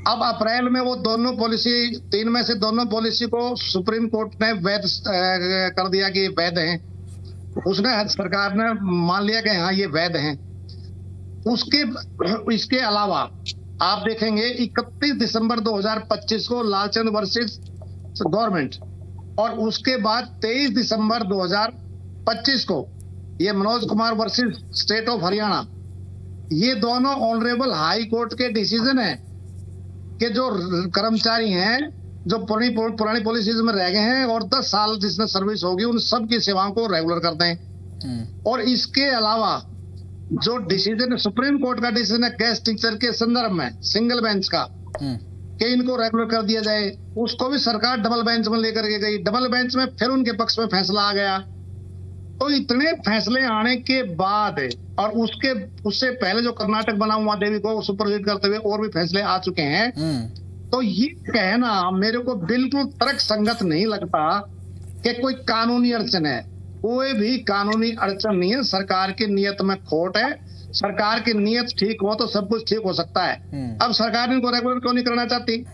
अब अप्रैल में वो दोनों पॉलिसी, 3 में से दोनों पॉलिसी को सुप्रीम कोर्ट ने वैध कर दिया कि वैध हैं। उसने सरकार ने मान लिया कि हाँ ये वैध हैं। इसके अलावा आप देखेंगे 31 दिसंबर 2025 को लालचंद वर्सेस गवर्नमेंट, और उसके बाद 23 दिसंबर 2025 को ये Manoj Kumar versus state of Haryana, ये दोनों ऑनरेबल हाई कोर्ट के डिसीजन है कि जो कर्मचारी हैं जो पुरानी पॉलिसीज में रह गए हैं और 10 साल जिसमें सर्विस होगी उन सब की सेवाओं को रेगुलर कर दें। और इसके अलावा जो डिसीजन सुप्रीम कोर्ट का डिसीजन है गेस्ट टीचर के संदर्भ में सिंगल बेंच का कि इनको रेगुलर कर दिया जाए, उसको भी सरकार डबल बेंच में लेकर के गई। डबल बेंच में फिर उनके पक्ष में फैसला आ गया। तो इतने फैसले आने के बाद और उससे पहले जो कर्नाटक बना उमा देवी को सुपरसीड करते हुए और भी फैसले आ चुके हैं। तो ये कहना मेरे को बिल्कुल तर्क संगत नहीं लगता कि कोई कानूनी अड़चन है। कोई भी कानूनी अड़चन नहीं है। सरकार की नियत में खोट है। सरकार की नियत ठीक हो तो सब कुछ ठीक हो सकता है। अब सरकार इनको रेगुलर क्यों नहीं करना चाहती?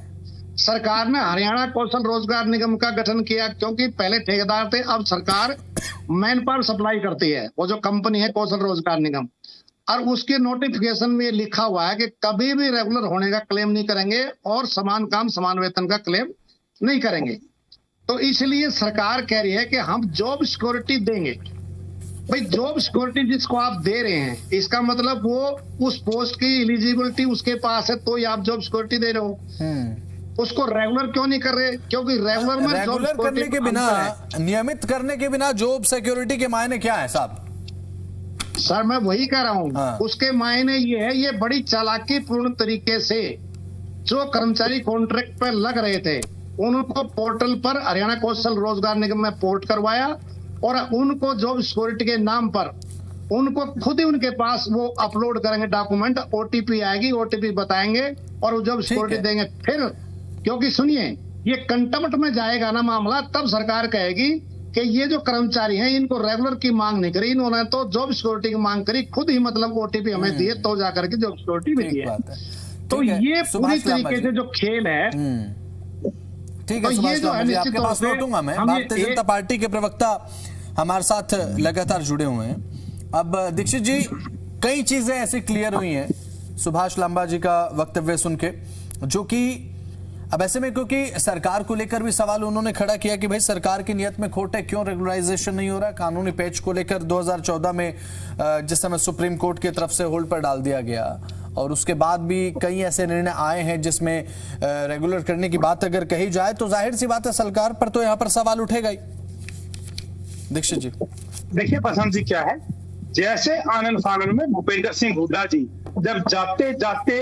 सरकार ने हरियाणा कौशल रोजगार निगम का गठन किया क्योंकि पहले ठेकेदार थे, अब सरकार मैन पावर सप्लाई करती है। वो जो कंपनी है कौशल रोजगार निगम, और उसके नोटिफिकेशन में लिखा हुआ है कि कभी भी रेगुलर होने का क्लेम नहीं करेंगे और समान काम समान वेतन का क्लेम नहीं करेंगे। तो इसलिए सरकार कह रही है कि हम जॉब सिक्योरिटी देंगे। भाई जॉब सिक्योरिटी जिसको आप दे रहे हैं इसका मतलब वो उस पोस्ट की एलिजिबिलिटी उसके पास है तो ही आप जॉब सिक्योरिटी दे रहे हो। उसको रेगुलर क्यों नहीं कर रहे? क्योंकि रेगुलर में रेगुलर करने के बिना, नियमित करने के बिना जॉब सिक्योरिटी के मायने क्या है साहब? सर मैं वही कह रहा हूँ। हाँ। उसके मायने ये है, ये बड़ी चालाकी पूर्ण तरीके से जो कर्मचारी कॉन्ट्रैक्ट पर लग रहे थे उनको पोर्टल पर हरियाणा कौशल रोजगार निगम में पोर्ट करवाया और उनको जॉब सिक्योरिटी के नाम पर उनको खुद ही उनके पास वो अपलोड करेंगे डॉक्यूमेंट, ओटीपी आएगी, ओटीपी बताएंगे और वो जब सिक्योरिटी देंगे फिर, क्योंकि सुनिए ये कंटेम्प्ट में जाएगा ना मामला, तब सरकार कहेगी कि ये जो कर्मचारी हैं इनको रेगुलर की मांग नहीं करी, इन्होंने तो जॉब सिक्योरिटी की मांग करी, खुद ही मतलब ओटीपी हमें दिए तो जाकर के जॉब सिक्योरिटी मिली है। तो ये पूरी तरीके से जो खेल है, ठीक है सुभाष लांबा जी, आपके पास लौटूंगा मैं। भारतीय जनता पार्टी के प्रवक्ता हमारे साथ लगातार जुड़े हुए हैं। अब दीक्षित जी, कई चीजें ऐसी क्लियर हुई हैं सुभाष लांबा जी का वक्तव्य सुन के, जो कि अब ऐसे में क्योंकि सरकार को लेकर भी सवाल उन्होंने खड़ा किया कि भाई सरकार की नियत में खोट है, क्यों रेगुलराइजेशन नहीं हो रहा। कानूनी पेच को लेकर 2014 में जिस समय सुप्रीम कोर्ट की तरफ से होल्ड पर डाल दिया गया और उसके बाद भी कई ऐसे निर्णय आए हैं जिसमें रेगुलर करने की बात अगर कही जाए तो जाहिर सी बात है सरकार पर तो यहाँ पर सवाल उठेगा ही। दीक्षित जी देखिए बसंत जी, क्या है, जैसे आनंद फानन में भूपेंद्र सिंह हुड्डा जी जब जाते जाते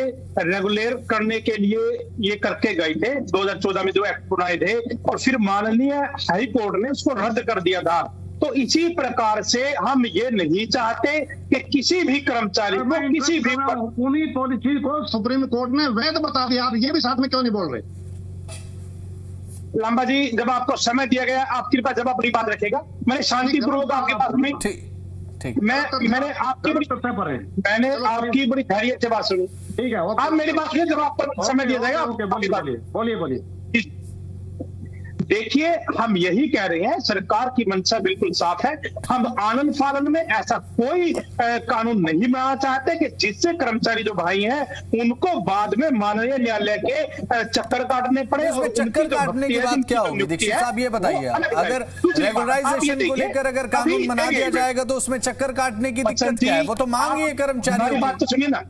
रेगुलर करने के लिए ये करके गए थे 2014 में जो एक्ट बनाए थे, और फिर माननीय हाई कोर्ट ने उसको रद्द कर दिया था। तो इसी प्रकार से हम ये नहीं चाहते कि किसी भी कर्मचारी को किसी भी उन्हीं पॉलिसी को सुप्रीम कोर्ट ने वैध बता दिया, आप ये भी साथ में क्यों नहीं बोल रहे? लांबा जी, जब आपको समय दिया गया आप कृपया जब अपनी बात रखेगा। मैंने शांतिपूर्वक आपके पास में मैंने आपकी बड़ी धैर्य से बात सुनी। ठीक है, आप मेरी बात सुनिए, जब आपको समय दिया जाएगा बोलिए। देखिए, हम यही कह रहे हैं, सरकार की मंशा बिल्कुल साफ है। हम आनंद फानन में ऐसा कोई कानून नहीं बनाना चाहते कि जिससे कर्मचारी जो भाई हैं उनको बाद में माननीय न्यायालय के चक्कर काटने पड़े। और चक्कर काटने की बात क्या होगी दीक्षित साहब, ये बताइए। अगर रेगुलराइजेशन को लेकर अगर कानून बना दिया जाएगा तो उसमें चक्कर काटने की दिक्कत क्या है? वो तो मांग है कर्मचारियों की। बात तो सुनिए ना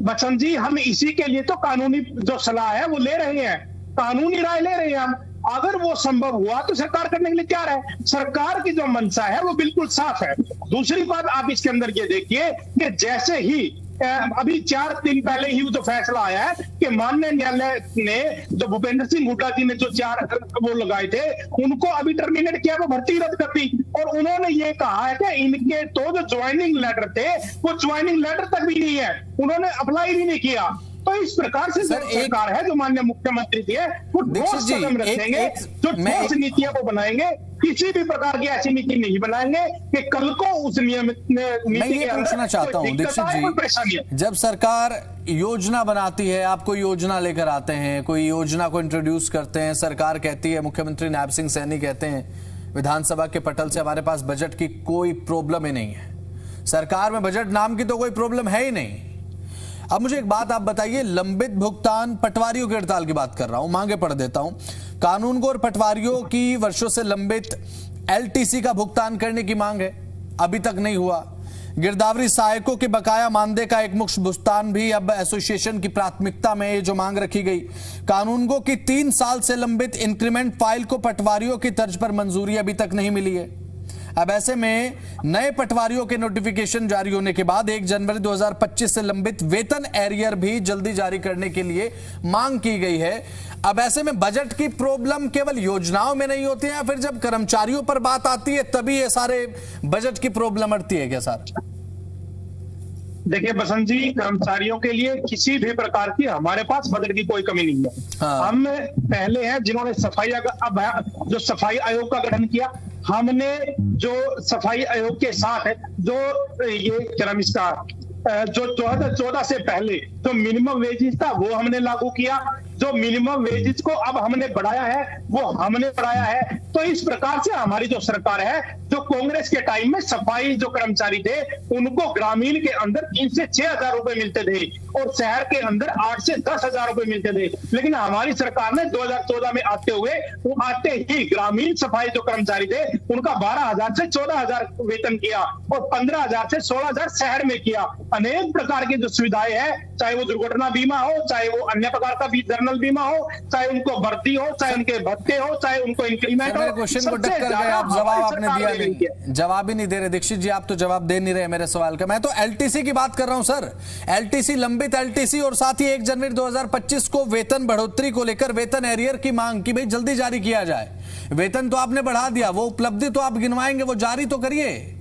बच्चन जी, हम इसी के लिए तो कानूनी जो सलाह है वो ले रहे हैं, कानूनी राय ले रहे हैं हम। अगर वो संभव हुआ तो सरकार करने के लिए तैयार है। सरकार की जो मंशा है वो बिल्कुल साफ है। दूसरी बात आप इसके अंदर ये देखिए कि जैसे ही अभी 4 दिन पहले ही जो फैसला आया है कि माननीय न्यायालय ने जो भूपेंद्र सिंह हुड्डा जी ने जो 4 वो लगाए थे उनको अभी टर्मिनेट किया, वो भर्ती रद्द कर दी। और उन्होंने ये कहा है कि इनके तो जो ज्वाइनिंग लेटर थे वो ज्वाइनिंग लेटर तक भी नहीं है, उन्होंने अप्लाई भी नहीं किया। तो इस प्रकार से सरकार है जो माननीय मुख्यमंत्री जी है वो ठोस कदम रखेंगे, जो ठोस नीतियों को बनाएंगे। किसी भी प्रकार की ऐसी नीति नहीं बनाएंगे कि कल को उस नियमित मैं ये पूछना चाहता हूं दीक्षित जी, जब सरकार योजना बनाती है, आप कोई योजना लेकर आते हैं, कोई योजना को इंट्रोड्यूस करते हैं, सरकार कहती है, मुख्यमंत्री नायब सिंह सैनी कहते हैं विधानसभा के पटल से हमारे पास बजट की कोई प्रॉब्लम ही नहीं है, सरकार में बजट नाम की तो कोई प्रॉब्लम है ही नहीं। अब मुझे एक बात आप बताइए, लंबित भुगतान, पटवारियों की हड़ताल की बात कर रहा हूं, मांगे पढ़ देता हूं। कानून को और पटवारियों की वर्षों से लंबित एलटीसी का भुगतान करने की मांग है, अभी तक नहीं हुआ। गिरदावरी सहायकों के बकाया मानदेय का एक मुश्त भुगतान भी अब एसोसिएशन की प्राथमिकता में ये जो मांग रखी गई। कानूनगो की 3 साल से लंबित इंक्रीमेंट फाइल को पटवारियों की तर्ज पर मंजूरी अभी तक नहीं मिली है। अब ऐसे में नए पटवारियों के नोटिफिकेशन जारी होने के बाद 1 जनवरी 2025 से लंबित वेतन एरियर भी जल्दी जारी करने के लिए मांग की गई है। अब ऐसे में बजट की प्रॉब्लम केवल योजनाओं में नहीं होती है, या फिर जब कर्मचारियों पर बात आती है तभी ये सारे बजट की प्रॉब्लम अड़ती है क्या सर? देखिए बसंत जी, कर्मचारियों के लिए किसी भी प्रकार की हमारे पास बजट की कोई कमी नहीं है। हम पहले हैं जिन्होंने जो सफाई आयोग का गठन किया। हमने जो सफाई आयोग के साथ जो ये क्रम इसका जो 2014 से पहले जो मिनिमम वेजेस था वो हमने लागू किया। जो मिनिमम वेजेस को अब हमने बढ़ाया है वो हमने बढ़ाया है। तो इस प्रकार से हमारी जो सरकार है, जो कांग्रेस के टाइम में सफाई जो कर्मचारी थे उनको ग्रामीण के अंदर 3 से 6 हजार रुपए मिलते थे और शहर के अंदर 8 से 10 हजार रुपए मिलते थे। लेकिन हमारी सरकार ने 2014 में आते ही ग्रामीण सफाई जो कर्मचारी थे उनका 12,000 से 14,000 वेतन किया और 15,000 से 16,000 शहर में किया। अनेक प्रकार की जो सुविधाएं हैं, चाहे वो दुर्घटना बीमा हो, चाहे वो अन्य प्रकार का जनरल बीमा हो, चाहे उनको भर्ती हो, चाहे उनके भत्ते हो, चाहे उनको इंक्रीमेंट हो। क्वेश्चन को टक्कर गए आप, जवाब आपने दिया नहीं, जवाब ही नहीं दे रहे दीक्षित जी, आप तो जवाब दे नहीं रहे मेरे सवाल का। मैं तो एलटीसी की बात कर रहा हूं सर, एलटीसी, लंबित एलटीसी और साथ ही 1 जनवरी 2025 को वेतन बढ़ोतरी को लेकर वेतन एरियर की मांग की भाई जल्दी जारी किया जाए। वेतन तो आपने बढ़ा दिया, वो उपलब्धि तो आप गिनवाएंगे, वो जारी तो करिए।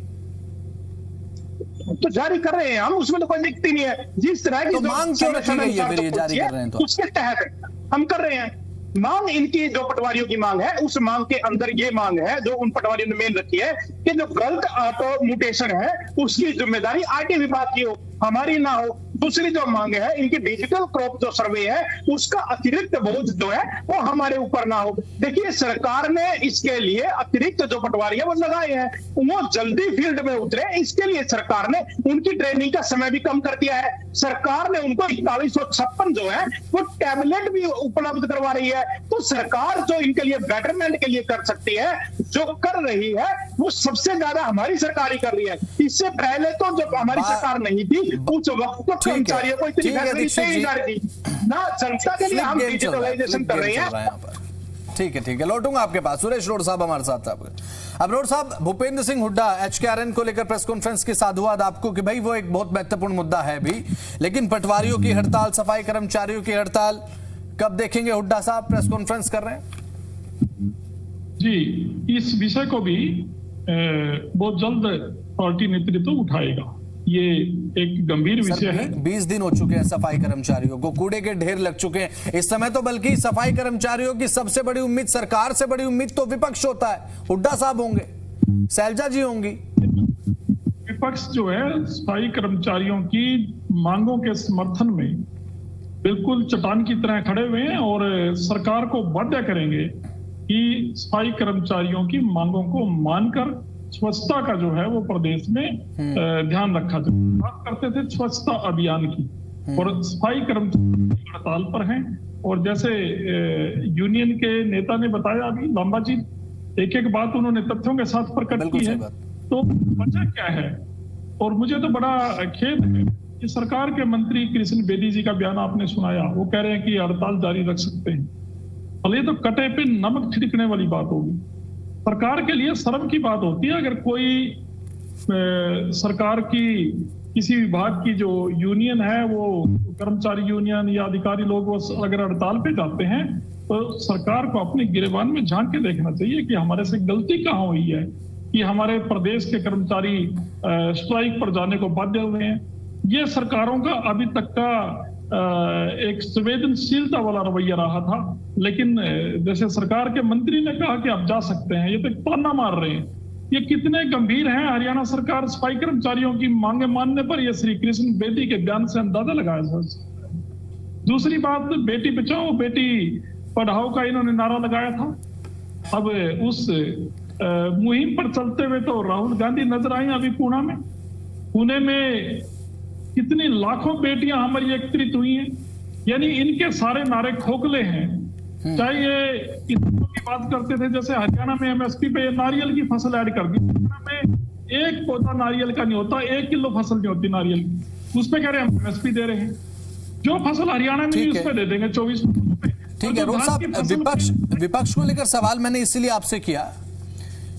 तो जारी कर रहे हैं हम, उसमें तो कोई दिक्कत नहीं है। जिस तरह की तो मांग क्यों रखी गई है फिर ये जारी कर रहे हैं तो? उसके तहत हम कर रहे हैं। मांग इनकी जो पटवारियों की मांग है, उस मांग के अंदर ये मांग है जो उन पटवारियों ने मेन रखी है कि जो गलत ऑटो म्यूटेशन है उसकी जिम्मेदारी आरटी विभाग की हो, हमारी ना हो। दूसरी जो मांग है इनकी डिजिटल क्रॉप जो सर्वे है उसका अतिरिक्त बोझ जो है वो हमारे ऊपर ना हो। देखिए सरकार ने इसके लिए अतिरिक्त जो पटवारी है वो लगाए हैं, वो जल्दी फील्ड में उतरे, इसके लिए सरकार ने उनकी ट्रेनिंग का समय भी कम कर दिया है। सरकार ने उनको 4156 जो है वो टैबलेट भी उपलब्ध करवा रही है। तो सरकार जो इनके लिए बेटरमेंट के लिए कर सकती है, जो कर रही है वो सबसे ज्यादा हमारी सरकार ही कर रही है। इससे पहले तो जब हमारी सरकार नहीं थी उस वक्त तो कर्मचारियों को इतनी फैसिलिटी नहीं जा रही थी ना, जनता के लिए हम डिजिटलाइजेशन कर रहे हैं। ठीक है, लौटूंगा आपके पास। सुरेश रोड साहब हमारे साथ थे। अब रोड साहब, भूपेंद्र सिंह हुड्डा HKRN को लेकर प्रेस कॉन्फ्रेंस के साधुवाद आपको कि भाई वो एक बहुत महत्वपूर्ण मुद्दा है भी, लेकिन पटवारियों की हड़ताल, सफाई कर्मचारियों की हड़ताल कब देखेंगे? हुड्डा साहब प्रेस कॉन्फ्रेंस कर रहे हैं जी। इस विषय को भी बहुत जल्द पार्टी नेतृत्व उठाएगा। ये एक गंभीर विषय है। 20 दिन हो चुके हैं सफाई कर्मचारियों को, कूड़े के ढेर लग चुके हैं इस समय तो। बल्कि सफाई कर्मचारियों की सबसे बड़ी उम्मीद, सरकार से बड़ी उम्मीद तो विपक्ष होता है। हुड्डा साहब होंगे, शैलजा जी होंगी। विपक्ष जो है सफाई कर्मचारियों की मांगों के समर्थन में बिल्कुल चट्टान की तरह खड़े हुए हैं और सरकार को बाध्य करेंगे कि सफाई कर्मचारियों की मांगों को मानकर स्वच्छता का जो है वो प्रदेश में ध्यान रखा जाए। बात करते थे स्वच्छता अभियान की, और सफाई कर्मचारी हड़ताल पर हैं। और जैसे यूनियन के नेता ने बताया अभी, लांबा जी, एक एक बात उन्होंने तथ्यों के साथ प्रकट की है। तो वजह क्या है? और मुझे तो बड़ा खेद है कि सरकार के मंत्री कृष्ण बेदी जी का बयान आपने सुनाया। वो कह रहे हैं कि हड़ताल जारी रख सकते हैं। और ये तो कटे पे नमक छिड़कने वाली बात होगी। सरकार के लिए शर्म की बात होती है अगर कोई सरकार की किसी विभाग की जो यूनियन है, वो कर्मचारी यूनियन या अधिकारी लोग वो अगर हड़ताल पे जाते हैं तो सरकार को अपने गिरेबान में झांक के देखना चाहिए कि हमारे से गलती कहाँ हुई है कि हमारे प्रदेश के कर्मचारी स्ट्राइक पर जाने को बाध्य हुए हैं। ये सरकारों का अभी तक का एक संवेदनशीलता वाला रवैया रहा था। लेकिन जैसे सरकार के मंत्री ने कहा कि आप जा सकते हैं, ये तो ताना मार रहे हैं। ये कितने गंभीर हैं? हरियाणा सरकार सफाई कर्मचारियों की मांगे मानने पर यह श्री कृष्ण बेदी के बयान से अंदाजा लगाया जा सकता है। दूसरी बात, बेटी बचाओ बेटी पढ़ाओ का इन्होंने नारा लगाया था। अब उस मुहिम पर चलते हुए तो राहुल गांधी नजर आई अभी पुणे में कितनी लाखों बेटियां हमारी एकत्रित हुई हैं। यानी इनके सारे नारे खोखले हैं। चाहे ये की बात करते थे, जैसे हरियाणा में MSP पे नारियल की फसल ऐड कर दी। में एक पौधा नारियल का नहीं होता, 1 किलो फसल नहीं होती नारियल की, उस पे कह रहे हैं हम MSP दे रहे हैं। जो फसल हरियाणा में उस पे दे देंगे 24 रुपए। ठीक है रोड साहब, विपक्ष को लेकर सवाल मैंने इसलिए आपसे किया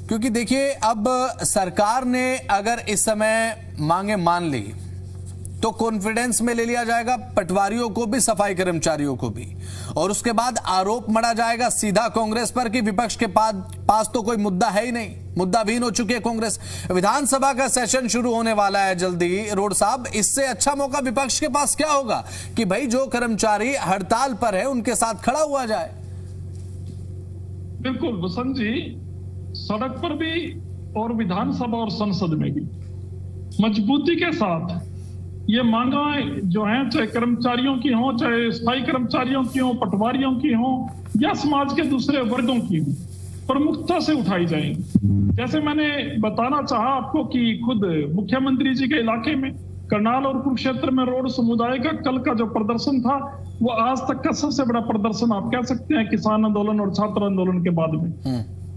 क्योंकि देखिए, अब सरकार ने अगर इस समय मांगे मान ली तो कॉन्फिडेंस में ले लिया जाएगा पटवारियों को भी, सफाई कर्मचारियों को भी, और उसके बाद आरोप मढ़ा जाएगा सीधा कांग्रेस पर कि विपक्ष के पास तो कोई मुद्दा है ही नहीं, मुद्दाविहीन हो चुकी है कांग्रेस। विधानसभा का सेशन शुरू होने वाला है जल्दी। रोड साहब, इससे अच्छा मौका विपक्ष के पास क्या होगा कि भाई जो कर्मचारी हड़ताल पर है उनके साथ खड़ा हुआ जाए? बिल्कुल वसंत जी, सड़क पर भी और विधानसभा और संसद में भी मजबूती के साथ ये मांगा जो हैं, चाहे कर्मचारियों की हो, चाहे सफाई कर्मचारियों की हो, पटवारियों की हो, या समाज के दूसरे वर्गों की हो, प्रमुखता से उठाई जाएंगी। जैसे मैंने बताना चाहा आपको कि खुद मुख्यमंत्री जी के इलाके में करनाल और कुरुक्षेत्र में रोड समुदाय का कल का जो प्रदर्शन था वो आज तक का सबसे बड़ा प्रदर्शन आप कह सकते हैं किसान आंदोलन और छात्र आंदोलन के बाद में,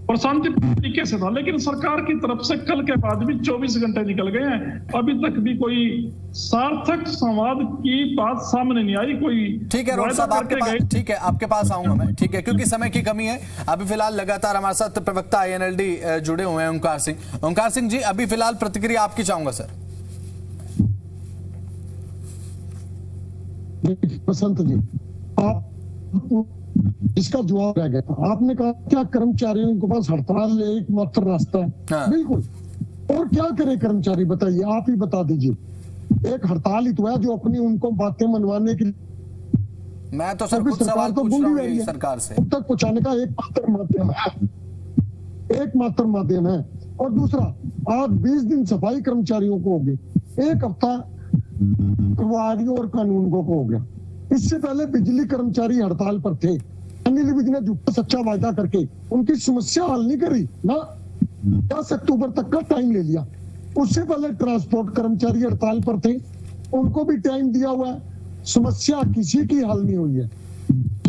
और शांतिपूर्ण तरीके से था। लेकिन सरकार की तरफ से कल के बाद भी 24 घंटे निकल गए हैं, अभी तक भी कोई सार्थक संवाद की बात सामने नहीं आई। कोई ठीक है रोड साहब, ठीक है आपके पास आऊंगा मैं, ठीक है, क्योंकि समय की कमी है। अभी फिलहाल लगातार हमारे साथ प्रवक्ता INLD जुड़े हुए हैं ओंकार सिंह। ओंकार सिंह जी, अभी फिलहाल प्रतिक्रिया आपकी चाहूंगा सर। बसंत जी, आप इसका जवाब रह गया। आपने कहा क्या कर्मचारियों के पास हड़ताल एकमात्र रास्ता है? हाँ। बिल्कुल, और क्या करे कर्मचारी, बताइए, आप ही बता दीजिए। एक हड़ताल ही तो है जो अपनी उनको बातें मनवाने की, मैं तो सर कुछ सवाल पूछ रहा हूं सरकार से, तब तक पहुंचाने का एकमात्र माध्यम है। और दूसरा, आज 20 दिन सफाई कर्मचारियों को हो गए, 1 हफ्ता प्रभारियों और कानूनगों को हो गया। इससे पहले बिजली कर्मचारी हड़ताल पर थे, अनिल विज ने झूठा सच्चा वायदा करके उनकी समस्या हल नहीं करी ना, 10 अक्टूबर तक का टाइम ले लिया। उससे पहले ट्रांसपोर्ट कर्मचारी हड़ताल पर थे, उनको भी टाइम दिया हुआ है, समस्या किसी की हल नहीं हुई है।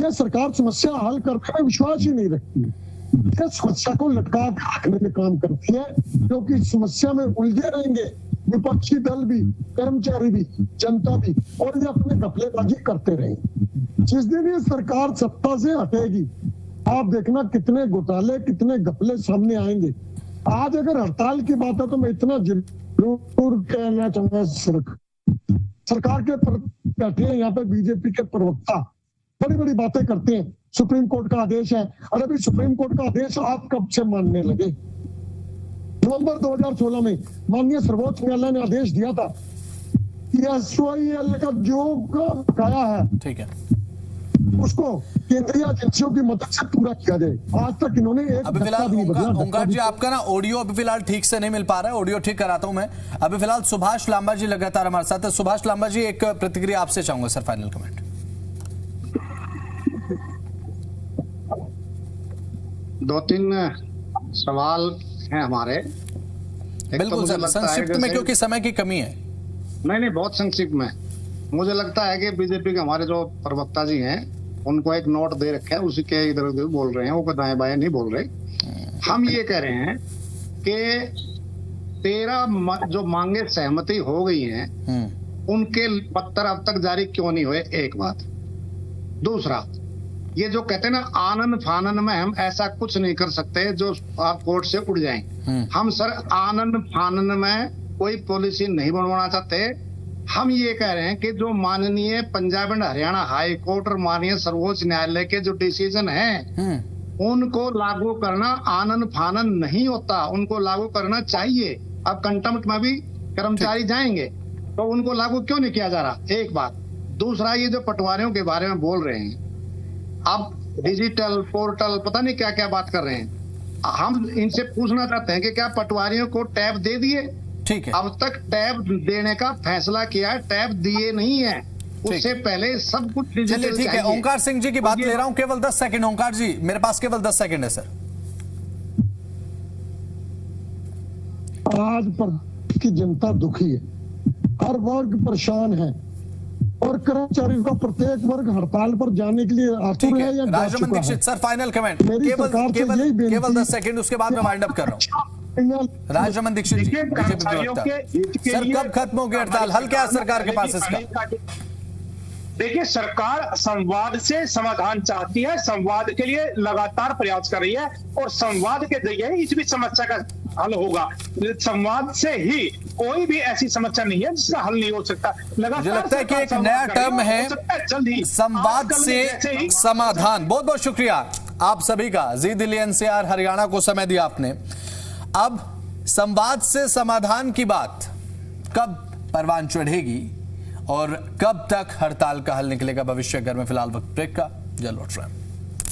यह सरकार समस्या हल करने में विश्वास ही नहीं रखती है, यह समस्या को लटका कर रखने में काम करती है, क्योंकि समस्या में उलझे रहेंगे विपक्षी दल भी, कर्मचारी भी, जनता भी, और ये अपने घपलेबाजी करते रहेंगे। जिस दिन ये सरकार सत्ता से हटेगी, आप देखना कितने घोटाले, कितने घपले सामने आएंगे। आज अगर हड़ताल की बात है तो मैं इतना जरूर कहना चाहूंगा, सरकार के बैठे हैं यहाँ पे बीजेपी के प्रवक्ता, बड़ी बड़ी बातें करते हैं, सुप्रीम कोर्ट का आदेश है। और अभी सुप्रीम कोर्ट का आदेश आप कब से मानने लगे? नवंबर 2016 में माननीय सर्वोच्च न्यायालय ने आदेश दिया था कि SYL का जो बकाया है, ठीक है, उसको केंद्रीय एजेंसियों की मदद से पूरा किया जाए। आज तक इन्होंने एक अभी फिलहाल ओंकार जी आपका ना ऑडियो अभी फिलहाल ठीक से नहीं मिल पा रहा है, ऑडियो ठीक कराता हूं मैं। अभी फिलहाल सुभाष लांबा जी लगातार हमारे साथ है। सुभाष लांबा जी, एक प्रतिक्रिया आपसे चाहूंगा सर, फाइनल कमेंट। दो तीन सवाल हैं हमारे। बिल्कुल सर, संक्षिप्त में, क्योंकि समय की कमी है। नहीं, बहुत संक्षिप्त में। मुझे लगता है कि बीजेपी के हमारे जो प्रवक्ता जी हैं, उनको एक नोट दे रखा है, उसी के इधर उधर बोल रहे हैं, वो दाएं बाएं नहीं बोल रहे। हम ये कह रहे हैं कि 13 जो मांगे सहमति हो गई हैं, उनके पत्र अब तक जारी क्यों नहीं हुए, एक बात। दूसरा, ये जो कहते हैं ना आनन फानन में हम ऐसा कुछ नहीं कर सकते जो आप कोर्ट से उड़ जाएं। हम सर आनन फानन में कोई पॉलिसी नहीं बनवाना चाहते। हम ये कह रहे हैं कि जो माननीय Punjab and Haryana high court और माननीय सर्वोच्च न्यायालय के जो डिसीजन हैं, उनको लागू करना आनन फानन नहीं होता, उनको लागू करना चाहिए। अब कंटेम्प्ट में भी कर्मचारी जाएंगे तो उनको लागू क्यों नहीं किया जा रहा, एक बात। दूसरा, ये जो पटवारियों के बारे में बोल रहे हैं, अब डिजिटल पोर्टल पता नहीं क्या क्या बात कर रहे हैं। हम इनसे पूछना चाहते हैं कि क्या पटवारियों को टैब दे दिए? ठीक है, अब तक टैब देने का फैसला किया है, टैब दिए नहीं है, उससे पहले सब कुछ डिजिटल। ठीक है, ओंकार सिंह जी की बात ले रहा हूं, केवल 10 सेकंड। ओंकार जी, मेरे पास केवल 10 सेकंड है सर। आज पर की जनता दुखी है, हर वर्ग परेशान है, और कर्मचारियों का प्रत्येक वर्ग हड़ताल पर जाने के लिए आतुर है या जा चुका है। सर फाइनल कमेंट, केवल 10 सेकंड, उसके बाद मैं वाइंड अप कर रहा हूं। राजमन दीक्षित जी, सर कब खत्म होगी हड़ताल, हल क्या है सरकार के पास इसका? देखिए, सरकार संवाद से समाधान चाहती है, संवाद के लिए लगातार प्रयास कर रही है, और संवाद के जरिए इस भी समस्या का हल होगा। संवाद से ही कोई भी ऐसी समस्या नहीं है जिसका हल नहीं हो सकता। मुझे लगता है कि एक नया टर्म है, संवाद से समाधान। बहुत बहुत शुक्रिया आप सभी का, जी दिल्ली NCR हरियाणा को समय दिया आपने। अब संवाद से समाधान की बात कब परवान चढ़ेगी और कब तक हड़ताल का हल निकलेगा भविष्य घर में, फिलहाल वक्त ब्रेक का, जल्द लौट रहे हैं।